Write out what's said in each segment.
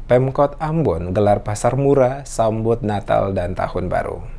Pemkot Ambon gelar pasar murah sambut Natal dan Tahun Baru.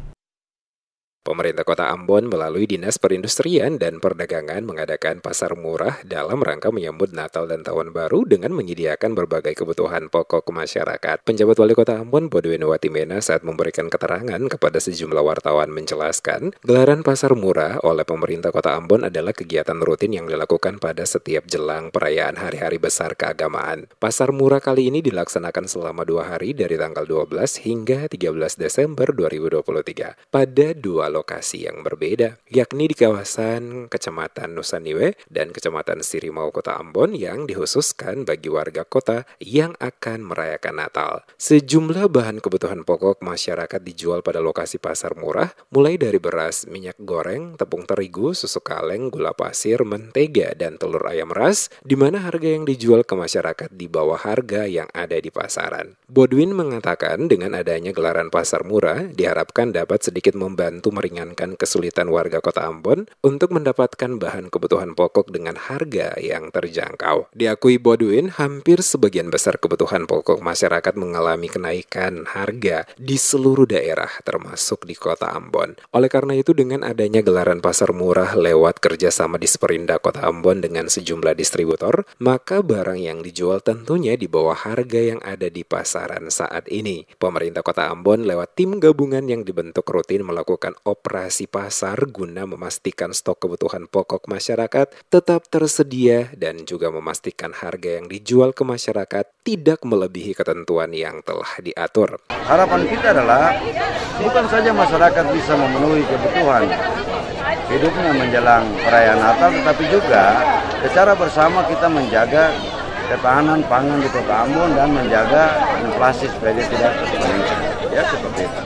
Pemerintah Kota Ambon melalui Dinas Perindustrian dan Perdagangan mengadakan pasar murah dalam rangka menyambut Natal dan Tahun Baru dengan menyediakan berbagai kebutuhan pokok masyarakat. Penjabat Wali Kota Ambon, Bodwin Watimena, saat memberikan keterangan kepada sejumlah wartawan menjelaskan, gelaran pasar murah oleh pemerintah Kota Ambon adalah kegiatan rutin yang dilakukan pada setiap jelang perayaan hari-hari besar keagamaan. Pasar murah kali ini dilaksanakan selama 2 hari dari tanggal 12 hingga 13 Desember 2023 pada 2 lokasi yang berbeda, yakni di kawasan Kecamatan Nusaniwe dan Kecamatan Sirimau Kota Ambon yang dikhususkan bagi warga kota yang akan merayakan Natal. Sejumlah bahan kebutuhan pokok masyarakat dijual pada lokasi pasar murah, mulai dari beras, minyak goreng, tepung terigu, susu kaleng, gula pasir, mentega, dan telur ayam ras, di mana harga yang dijual ke masyarakat di bawah harga yang ada di pasaran. Bodwin mengatakan dengan adanya gelaran pasar murah, diharapkan dapat sedikit membantu meringankan kesulitan warga Kota Ambon untuk mendapatkan bahan kebutuhan pokok dengan harga yang terjangkau. Diakui Bodwin, hampir sebagian besar kebutuhan pokok masyarakat mengalami kenaikan harga di seluruh daerah, termasuk di Kota Ambon. Oleh karena itu, dengan adanya gelaran pasar murah lewat kerjasama Disperindak Kota Ambon dengan sejumlah distributor, maka barang yang dijual tentunya di bawah harga yang ada di pasaran saat ini. Pemerintah Kota Ambon lewat tim gabungan yang dibentuk rutin melakukan operasi pasar guna memastikan stok kebutuhan pokok masyarakat tetap tersedia dan juga memastikan harga yang dijual ke masyarakat tidak melebihi ketentuan yang telah diatur. Harapan kita adalah bukan saja masyarakat bisa memenuhi kebutuhan hidupnya menjelang perayaan Natal, tetapi juga secara bersama kita menjaga ketahanan pangan di Kota Ambon dan menjaga inflasi supaya dia tidak meningkat. Ya, seperti itu.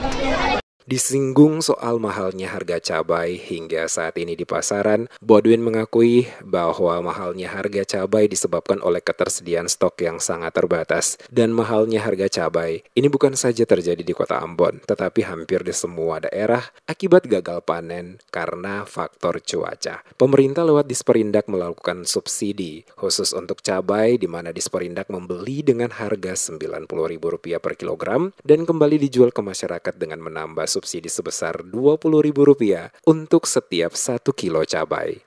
Disinggung soal mahalnya harga cabai hingga saat ini di pasaran, Bodwin mengakui bahwa mahalnya harga cabai disebabkan oleh ketersediaan stok yang sangat terbatas. Dan mahalnya harga cabai ini bukan saja terjadi di Kota Ambon, tetapi hampir di semua daerah akibat gagal panen karena faktor cuaca. Pemerintah lewat Disperindak melakukan subsidi khusus untuk cabai, di mana Disperindak membeli dengan harga Rp90.000 per kilogram dan kembali dijual ke masyarakat dengan menambah subsidi sebesar Rp20.000 untuk setiap 1 kilo cabai.